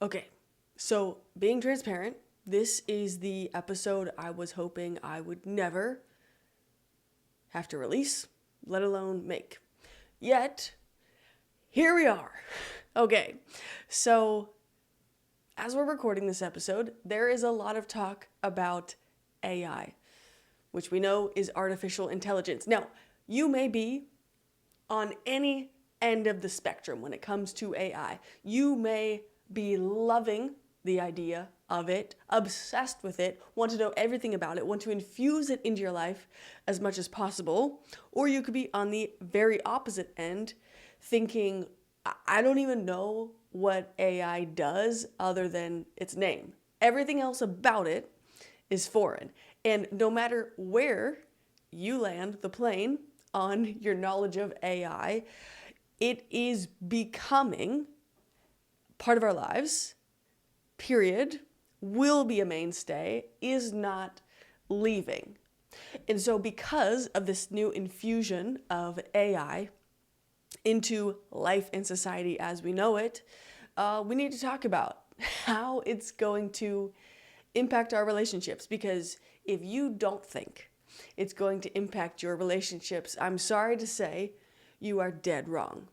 Okay, so being transparent, this is the episode I was hoping I would never have to release, let alone make. Yet, here we are. Okay, so as we're recording this episode, there is a lot of talk about AI, which we know is artificial intelligence. Now, you may be on any end of the spectrum when it comes to AI. You may be loving the idea of it, obsessed with it, want to know everything about it, want to infuse it into your life as much as possible. Or you could be on the very opposite end, thinking, I don't even know what AI does other than its name. Everything else about it is foreign. And no matter where you land the plane on your knowledge of AI, it is becoming part of our lives, period, will be a mainstay, is not leaving. And so because of this new infusion of AI into life and society as we know it, we need to talk about how it's going to impact our relationships. Because if you don't think it's going to impact your relationships, I'm sorry to say, you are dead wrong.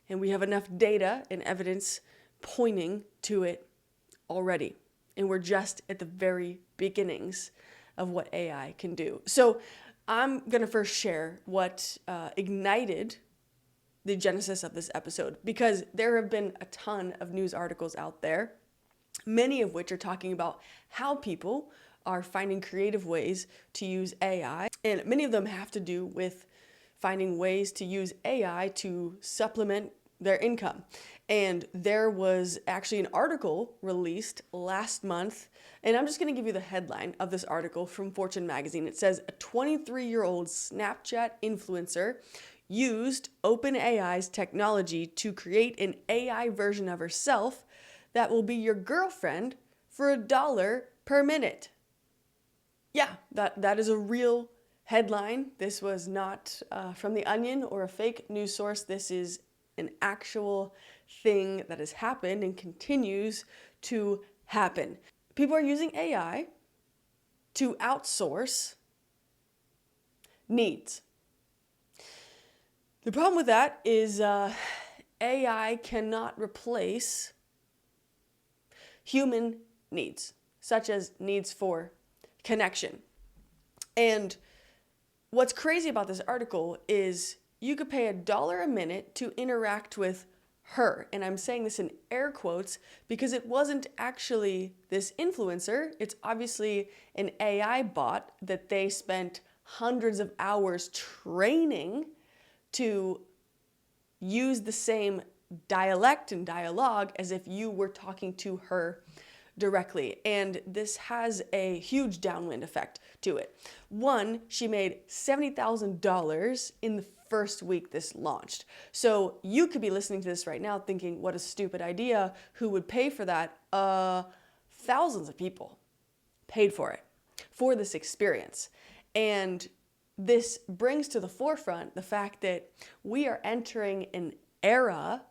And we have enough data and evidence pointing to it already. And we're just at the very beginnings of what AI can do. So I'm going to first share what ignited the genesis of this episode, because there have been a ton of news articles out there, many of which are talking about how people are finding creative ways to use AI. And many of them have to do with finding ways to use AI to supplement their income. And there was actually an article released last month, and I'm just going to give you the headline of this article from Fortune magazine. It says, a 23-year-old Snapchat influencer used OpenAI's technology to create an AI version of herself that will be your girlfriend for $1 per minute. Yeah, that is a real headline. This was not from The Onion or a fake news source. This is an actual thing that has happened and continues to happen. People are using AI to outsource needs. The problem with that is AI cannot replace human needs, such as needs for connection. And what's crazy about this article is you could pay $1 a minute to interact with her. And I'm saying this in air quotes because it wasn't actually this influencer. It's obviously an AI bot that they spent hundreds of hours training to use the same dialect and dialogue as if you were talking to her directly. And this has a huge downwind effect to it. One, she made $70,000 in the first week this launched. So you could be listening to this right now thinking, what a stupid idea. Who would pay for that? Thousands of people paid for it, for this experience. And this brings to the forefront the fact that we are entering an era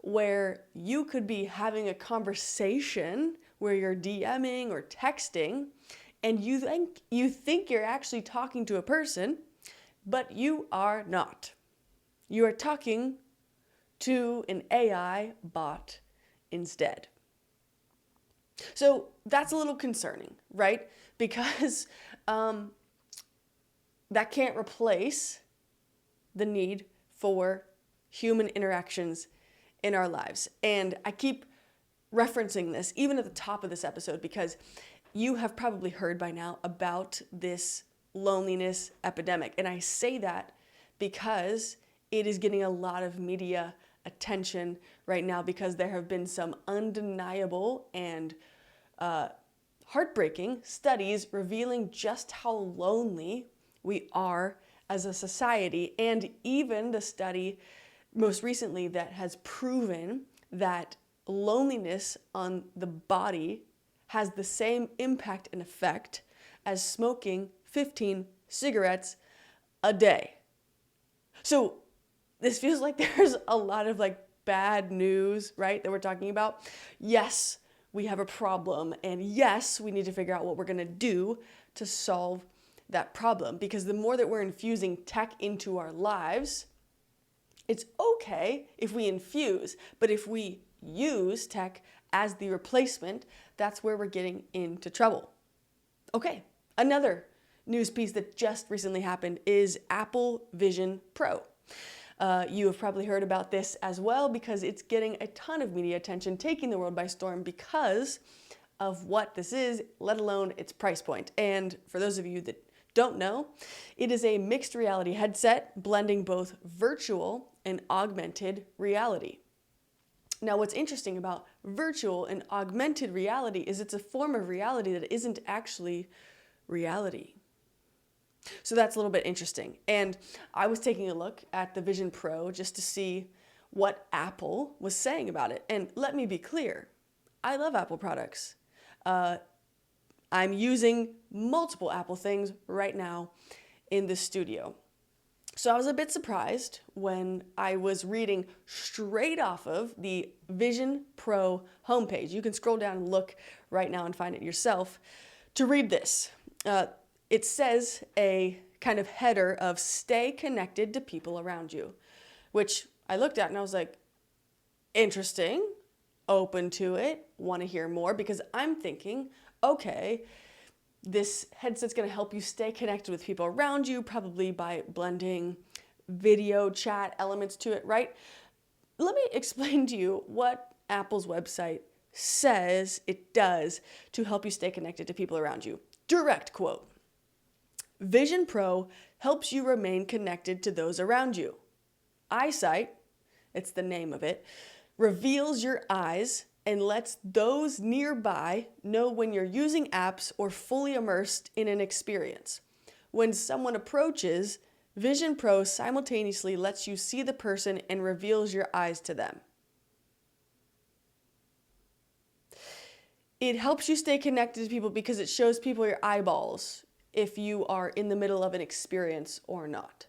where you could be having a conversation where you're DMing or texting and you think you're actually talking to a person, but you are not. You are talking to an AI bot instead. So that's a little concerning, right? Because that can't replace the need for human interactions in our lives. And I keep referencing this even at the top of this episode because you have probably heard by now about this loneliness epidemic. And I say that because it is getting a lot of media attention right now because there have been some undeniable and heartbreaking studies revealing just how lonely we are as a society, and even the study most recently that has proven that loneliness on the body has the same impact and effect as smoking 15 cigarettes a day. So this feels like there's a lot of bad news, right, that we're talking about. Yes, we have a problem, and yes, we need to figure out what we're going to do to solve that problem. Because the more that we're infusing tech into our lives, it's okay if we infuse, but if we use tech as the replacement, that's where we're getting into trouble. Okay, another news piece that just recently happened is Apple Vision Pro. You have probably heard about this as well because it's getting a ton of media attention, taking the world by storm because of what this is, let alone its price point. And for those of you that don't know, it is a mixed reality headset blending both virtual and augmented reality. Now, what's interesting about virtual and augmented reality is it's a form of reality that isn't actually reality. So that's a little bit interesting. And I was taking a look at the Vision Pro just to see what Apple was saying about it. And let me be clear, I love Apple products. I'm using multiple Apple things right now in the studio. So I was a bit surprised when I was reading straight off of the Vision Pro homepage. You can scroll down and look right now and find it yourself to read this. It says a kind of header of stay connected to people around you, which I looked at and I was like, interesting, open to it, want to hear more, because I'm thinking, okay, this headset's going to help you stay connected with people around you, probably by blending video chat elements to it, right? Let me explain to you what Apple's website says it does to help you stay connected to people around you. Direct quote: Vision Pro helps you remain connected to those around you. Eyesight, it's the name of it, reveals your eyes and lets those nearby know when you're using apps or fully immersed in an experience. When someone approaches, Vision Pro simultaneously lets you see the person and reveals your eyes to them. It helps you stay connected to people because it shows people your eyeballs if you are in the middle of an experience or not.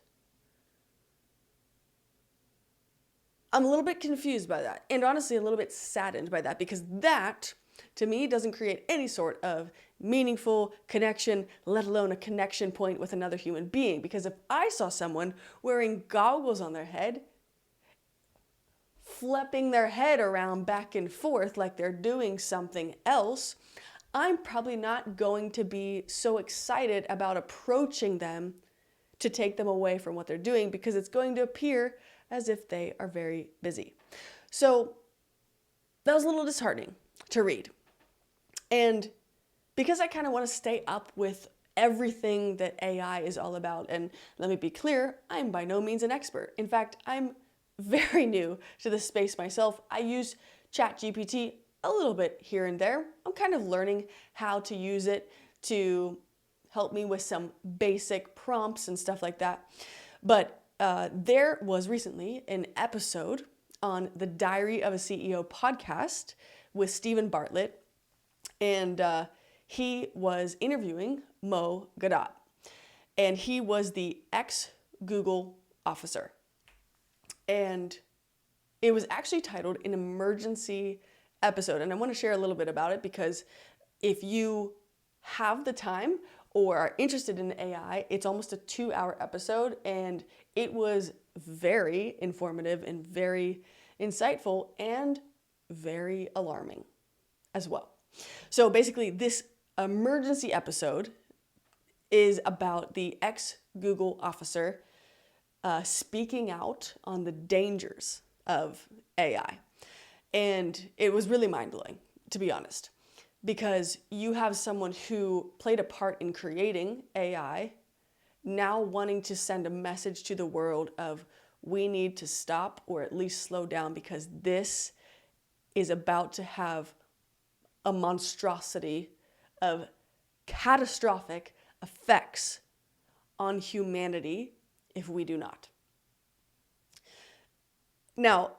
I'm a little bit confused by that, and honestly a little bit saddened by that, because that, to me, doesn't create any sort of meaningful connection, let alone a connection point with another human being. Because if I saw someone wearing goggles on their head, flipping their head around back and forth like they're doing something else, I'm probably not going to be so excited about approaching them to take them away from what they're doing, because it's going to appear as if they are very busy. So that was a little disheartening to read. And because I kind of want to stay up with everything that AI is all about, and let me be clear, I'm by no means an expert. In fact, I'm very new to this space myself. I use ChatGPT a little bit here and there. I'm kind of learning how to use it to help me with some basic prompts and stuff like that. But there was recently an episode on the Diary of a CEO podcast with Stephen Bartlett, and he was interviewing Mo Gadot, and he was the ex-Google officer. And it was actually titled an emergency episode, and I want to share a little bit about it, because if you have the time or are interested in AI, it's almost a 2-hour episode, and it was very informative and very insightful and very alarming as well. So basically, this emergency episode is about the ex-Google officer speaking out on the dangers of AI. And it was really mind-blowing, to be honest, because you have someone who played a part in creating AI now wanting to send a message to the world of, we need to stop or at least slow down, because this is about to have a monstrosity of catastrophic effects on humanity if we do not. Now,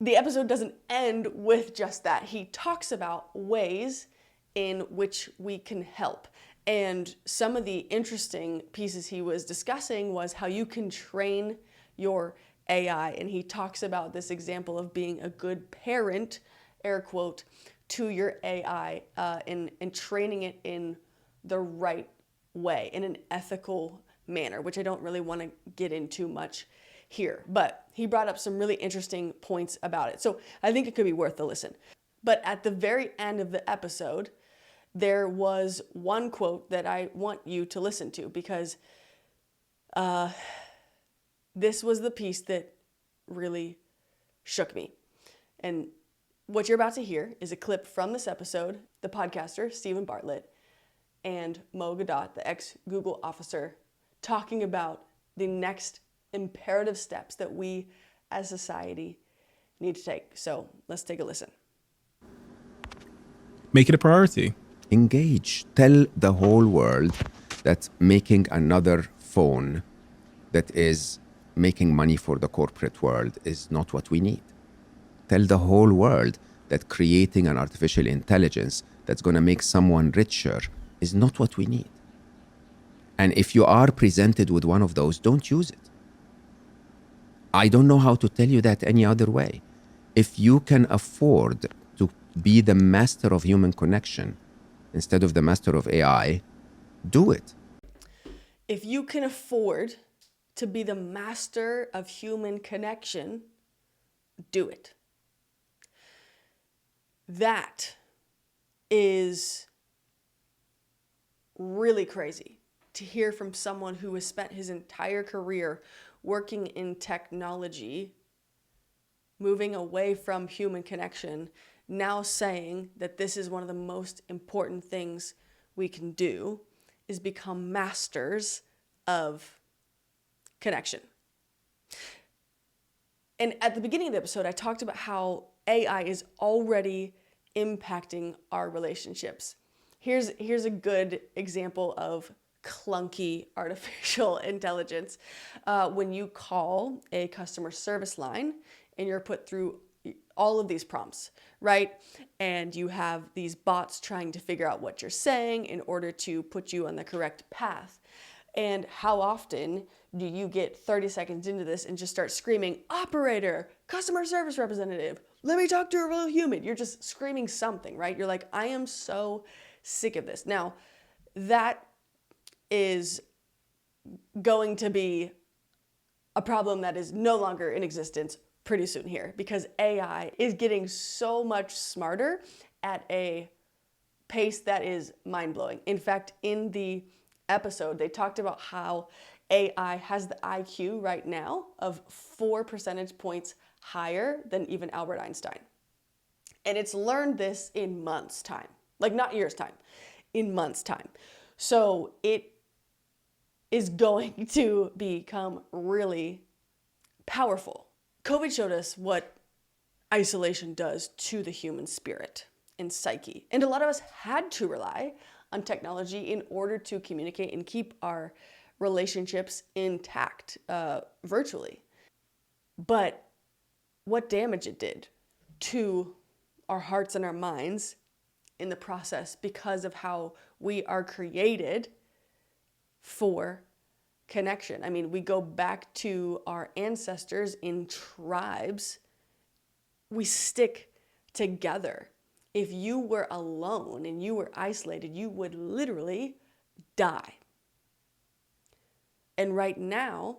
the episode doesn't end with just that. He talks about ways in which we can help. And some of the interesting pieces he was discussing was how you can train your AI. And he talks about this example of being a good parent air quote, to your AI and training it in the right way, in an ethical manner, which I don't really want to get into much here. But he brought up some really interesting points about it. So I think it could be worth a listen. But at the very end of the episode, there was one quote that I want you to listen to, because this was the piece that really shook me. And what you're about to hear is a clip from this episode, the podcaster, Stephen Bartlett, and Mo Gadot, the ex-Google officer, talking about the next imperative steps that we as society need to take. So let's take a listen. Make it a priority. Engage. Tell the whole world that making another phone that is making money for the corporate world is not what we need. Tell the whole world that creating an artificial intelligence that's going to make someone richer is not what we need. And if you are presented with one of those, don't use it. I don't know how to tell you that any other way. If you can afford to be the master of human connection instead of the master of AI, do it. If you can afford to be the master of human connection, do it. That is really crazy to hear from someone who has spent his entire career working in technology, moving away from human connection, now saying that this is one of the most important things we can do is become masters of connection. And at the beginning of the episode, I talked about how AI is already impacting our relationships. Here's a good example of clunky artificial intelligence. When you call a customer service line and you're put through all of these prompts, right? And you have these bots trying to figure out what you're saying in order to put you on the correct path. And how often do you get 30 seconds into this and just start screaming, operator, customer service representative, let me talk to a real human? You're just screaming something, right? You're like, I am so sick of this. Now, that is going to be a problem that is no longer in existence pretty soon here, because AI is getting so much smarter at a pace that is mind-blowing. In fact, in the episode, they talked about how AI has the IQ right now of 4 percentage points higher than even Albert Einstein. And it's learned this in months' time, like not years' time, in months' time. So it is going to become really powerful. COVID showed us what isolation does to the human spirit and psyche. And a lot of us had to rely on technology in order to communicate and keep our relationships intact virtually. But what damage it did to our hearts and our minds in the process, because of how we are created for connection. I mean, we go back to our ancestors in tribes. We stick together. If you were alone and you were isolated, you would literally die. And right now,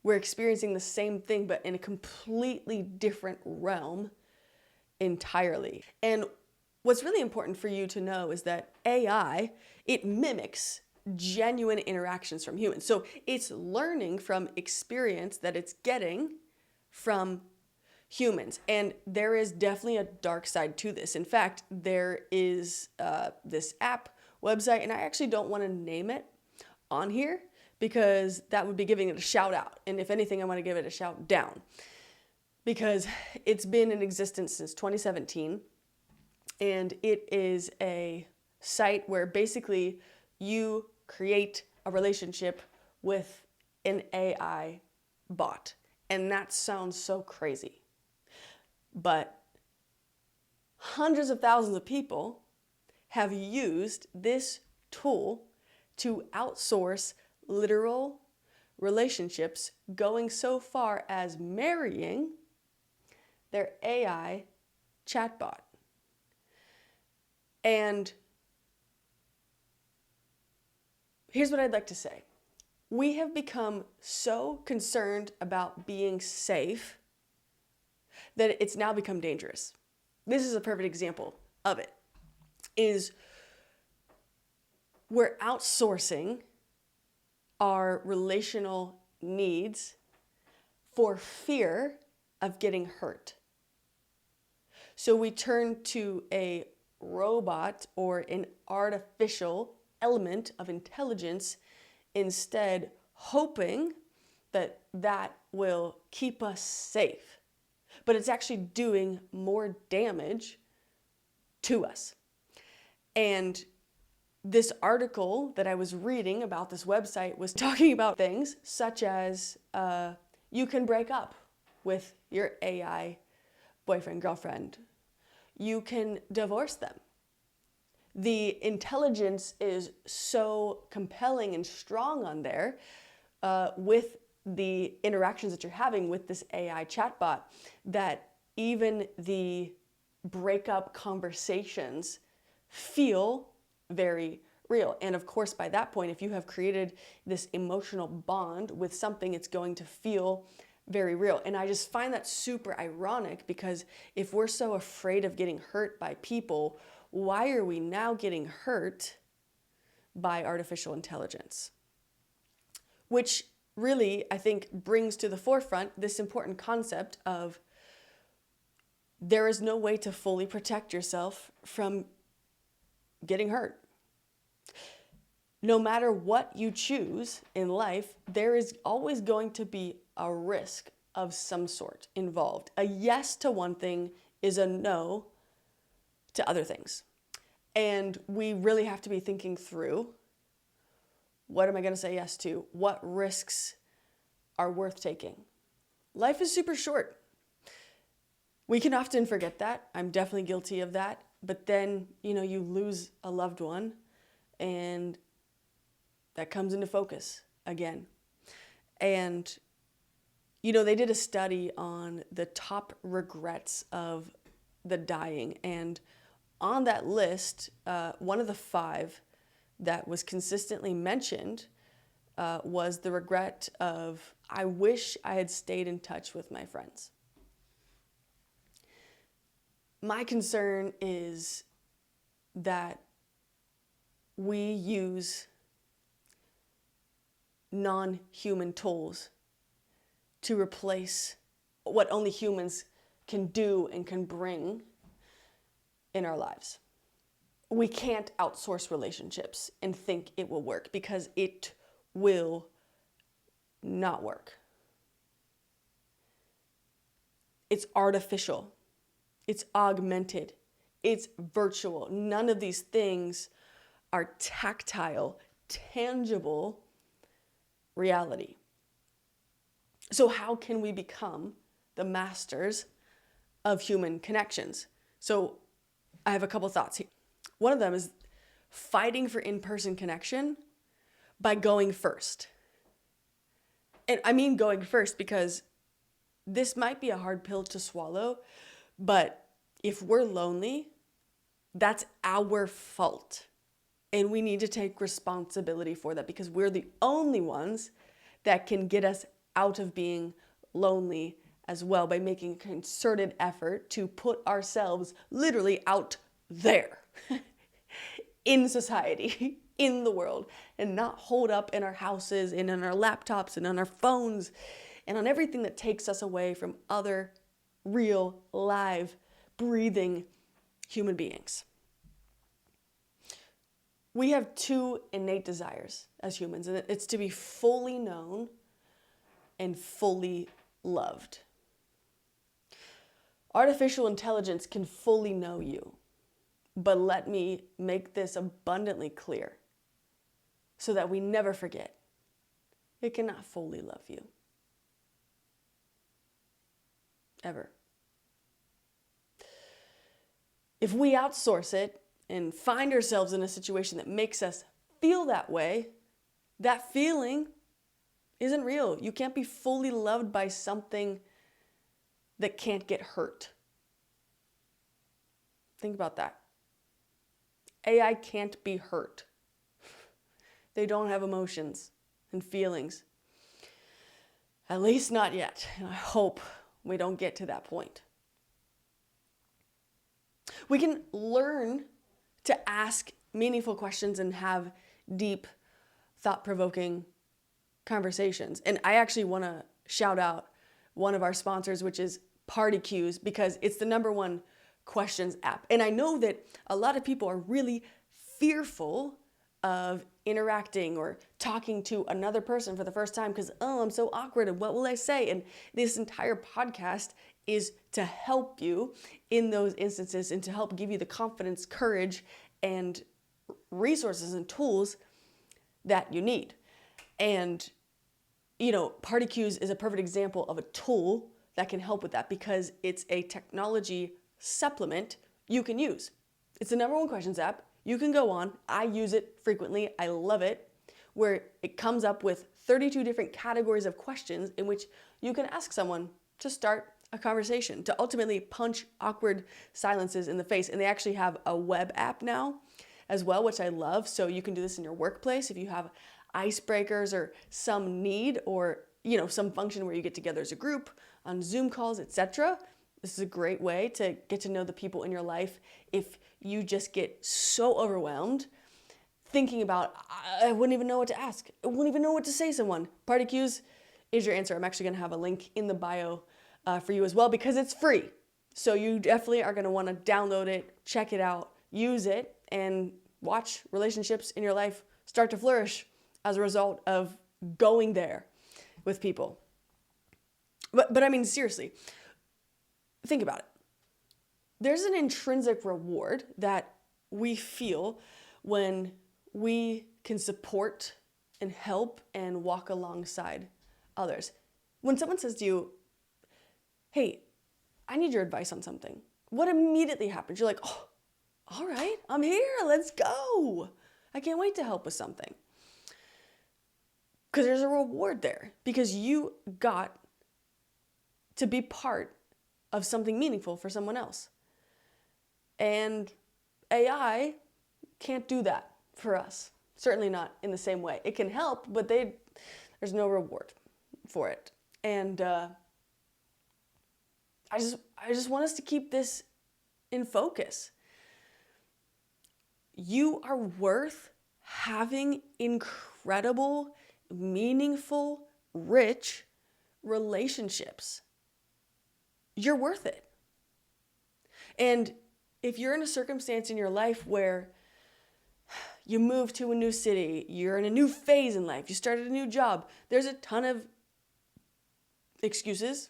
we're experiencing the same thing, but in a completely different realm entirely. And what's really important for you to know is that AI, it mimics genuine interactions from humans. So it's learning from experience that it's getting from humans. And there is definitely a dark side to this. In fact, there is this app website, and I actually don't want to name it on here because that would be giving it a shout out. And if anything, I want to give it a shout down, because it's been in existence since 2017. And it is a site where basically you create a relationship with an AI bot. And that sounds so crazy. But hundreds of thousands of people have used this tool to outsource literal relationships, going so far as marrying their AI chatbot. And here's what I'd like to say. We have become so concerned about being safe that it's now become dangerous. This is a perfect example of it. Is we're outsourcing our relational needs for fear of getting hurt. So we turn to a robot or an artificial element of intelligence instead, hoping that that will keep us safe. But it's actually doing more damage to us. And this article that I was reading about this website was talking about things such as you can break up with your AI boyfriend, girlfriend. You can divorce them. The intelligence is so compelling and strong on there with the interactions that you're having with this AI chatbot that even the breakup conversations feel very real. And of course, by that point, if you have created this emotional bond with something, it's going to feel very real. And I just find that super ironic, because if we're so afraid of getting hurt by people, why are we now getting hurt by artificial intelligence? Which really, I think, brings to the forefront this important concept of there is no way to fully protect yourself from getting hurt. No matter what you choose in life, there is always going to be a risk of some sort involved. A yes to one thing is a no to other things. And we really have to be thinking through, what am I going to say yes to? What risks are worth taking? Life is super short. We can often forget that. I'm definitely guilty of that. But then, you lose a loved one and that comes into focus again. And, they did a study on the top regrets of the dying. And on that list, one of the 5 that was consistently mentioned was the regret of, I wish I had stayed in touch with my friends. My concern is that we use non-human tools to replace what only humans can do and can bring in our lives. We can't outsource relationships and think it will work, because it will not work. It's artificial. It's augmented. It's virtual. None of these things are tactile, tangible reality. So how can we become the masters of human connections? So I have a couple thoughts here. One of them is fighting for in-person connection by going first. And I mean going first because this might be a hard pill to swallow, but if we're lonely, that's our fault. And we need to take responsibility for that, because we're the only ones that can get us out of being lonely as well, by making a concerted effort to put ourselves literally out there in society, in the world, and not hold up in our houses and on our laptops and on our phones and on everything that takes us away from other real, live, breathing human beings. We have 2 innate desires as humans, and it's to be fully known and fully loved. Artificial intelligence can fully know you, but let me make this abundantly clear so that we never forget. It cannot fully love you. Ever. If we outsource it and find ourselves in a situation that makes us feel that way, that feeling isn't real. You can't be fully loved by something that can't get hurt. Think about that. AI can't be hurt. They don't have emotions and feelings. At least not yet. And I hope we don't get to that point. We can learn to ask meaningful questions and have deep, thought-provoking conversations. And I actually want to shout out one of our sponsors, which is Party Cues, because it's the #1 questions app. And I know that a lot of people are really fearful of interacting or talking to another person for the first time because, oh, I'm so awkward and what will I say? And this entire podcast is to help you in those instances and to help give you the confidence, courage, and resources and tools that you need. And, Party Cues is a perfect example of a tool that can help with that because it's a technology supplement you can use. It's the #1 questions app. You can go on. I use it frequently. I love it, where it comes up with 32 different categories of questions in which you can ask someone to start a conversation, to ultimately punch awkward silences in the face. And they actually have a web app now as well, which I love. So you can do this in your workplace if you have icebreakers or some need or, some function where you get together as a group on Zoom calls, etc. This is a great way to get to know the people in your life if you just get so overwhelmed thinking about, I wouldn't even know what to ask. I wouldn't even know what to say to someone. Party Cues is your answer. I'm actually going to have a link in the bio for you as well because it's free. So you definitely are going to want to download it, check it out, use it, and watch relationships in your life start to flourish as a result of going there with people. But I mean, seriously, think about it. There's an intrinsic reward that we feel when we can support and help and walk alongside others. When someone says to you, hey, I need your advice on something, what immediately happens? You're like, oh, all right, I'm here, let's go. I can't wait to help with something. Because there's a reward there, because you got to be part of something meaningful for someone else. And AI can't do that for us. Certainly not in the same way. It can help, but there's no reward for it. And I just want us to keep this in focus. You are worth having incredible, meaningful, rich relationships. You're worth it. And if you're in a circumstance in your life where you moved to a new city, you're in a new phase in life, you started a new job, there's a ton of excuses,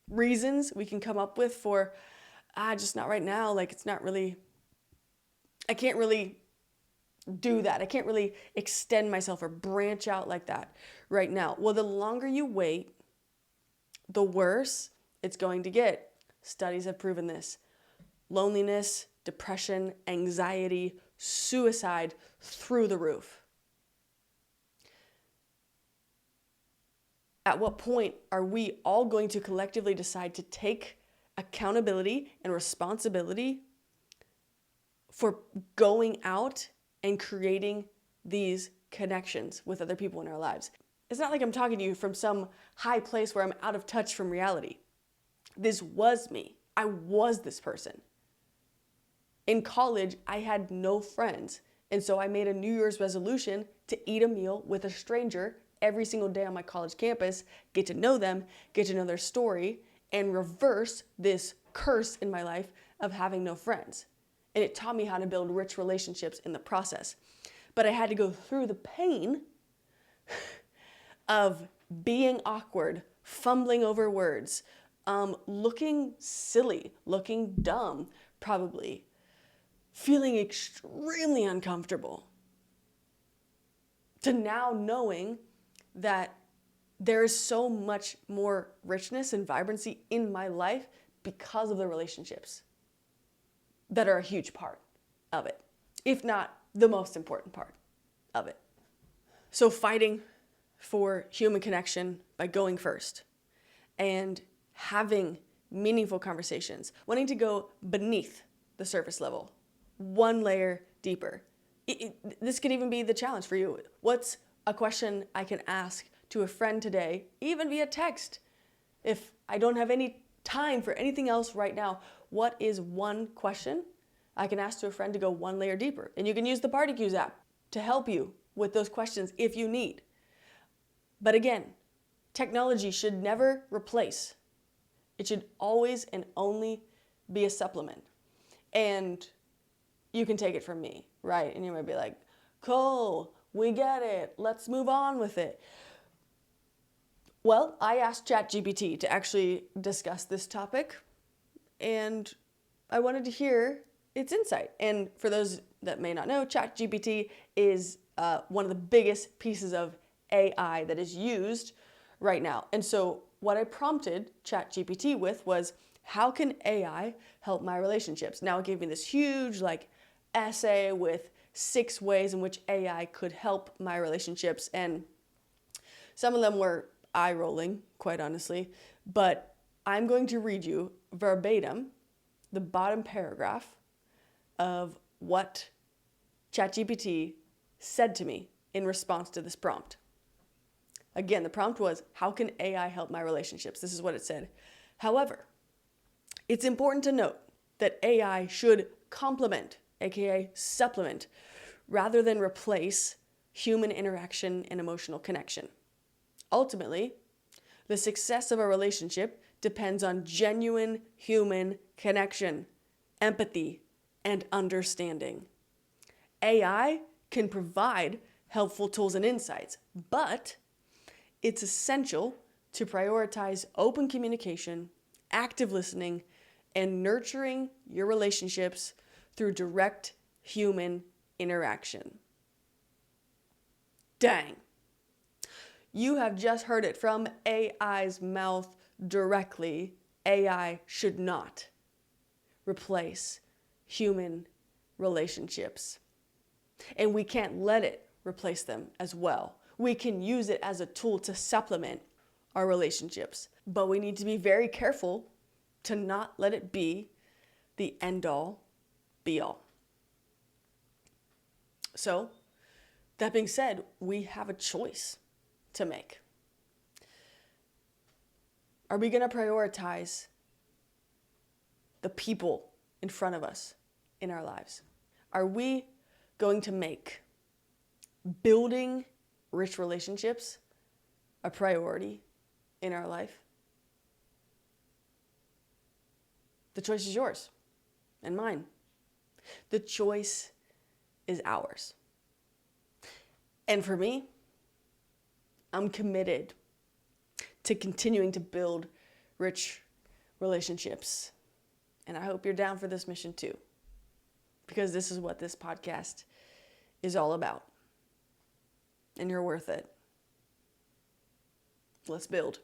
reasons we can come up with for, just not right now, like it's not really, I can't really do that. I can't really extend myself or branch out like that right now. Well, the longer you wait, the worse it's going to get. Studies have proven this. Loneliness, depression, anxiety, suicide through the roof. At what point are we all going to collectively decide to take accountability and responsibility for going out and creating these connections with other people in our lives? It's not like I'm talking to you from some high place where I'm out of touch from reality. This was me. I was this person. In college, I had no friends. And so I made a New Year's resolution to eat a meal with a stranger every single day on my college campus, get to know them, get to know their story, and reverse this curse in my life of having no friends. And it taught me how to build rich relationships in the process. But I had to go through the pain of being awkward, fumbling over words, looking silly, looking dumb, probably, feeling extremely uncomfortable, to now knowing that there is so much more richness and vibrancy in my life because of the relationships that are a huge part of it, if not the most important part of it. So fighting for human connection by going first and having meaningful conversations, wanting to go beneath the the surface level, one layer deeper. This could even be the challenge for you. What's a question I can ask to a friend today, even via text? If I don't have any time for anything else right now, what is one question I can ask to a friend to go one layer deeper? And you can use the Party Cues app to help you with those questions if you need. But again, technology should never replace. It should always and only be a supplement. And you can take it from me, right? And you might be like, cool, we get it. Let's move on with it. Well, I asked ChatGPT to actually discuss this topic, and I wanted to hear its insight. And for those that may not know, ChatGPT is one of the biggest pieces of AI that is used right now. And so what I prompted ChatGPT with was, how can AI help my relationships? Now it gave me this huge essay with 6 ways in which AI could help my relationships. And some of them were eye-rolling, quite honestly. But I'm going to read you verbatim the bottom paragraph of what ChatGPT said to me in response to this prompt. Again, the prompt was, how can AI help my relationships? This is what it said. However, it's important to note that AI should complement, aka supplement, rather than replace human interaction and emotional connection. Ultimately, the success of a relationship depends on genuine human connection, empathy, and understanding. AI can provide helpful tools and insights, but it's essential to prioritize open communication, active listening, and nurturing your relationships through direct human interaction. Dang. You have just heard it from AI's mouth directly. AI should not replace human relationships. And we can't let it replace them as well. We can use it as a tool to supplement our relationships, but we need to be very careful to not let it be the end-all, be-all. So, that being said, we have a choice to make. Are we going to prioritize the people in front of us in our lives? Are we going to make building rich relationships a priority in our life? The choice is yours and mine. The choice is ours. And for me, I'm committed to continuing to build rich relationships. And I hope you're down for this mission too, because this is what this podcast is all about. And you're worth it. Let's build.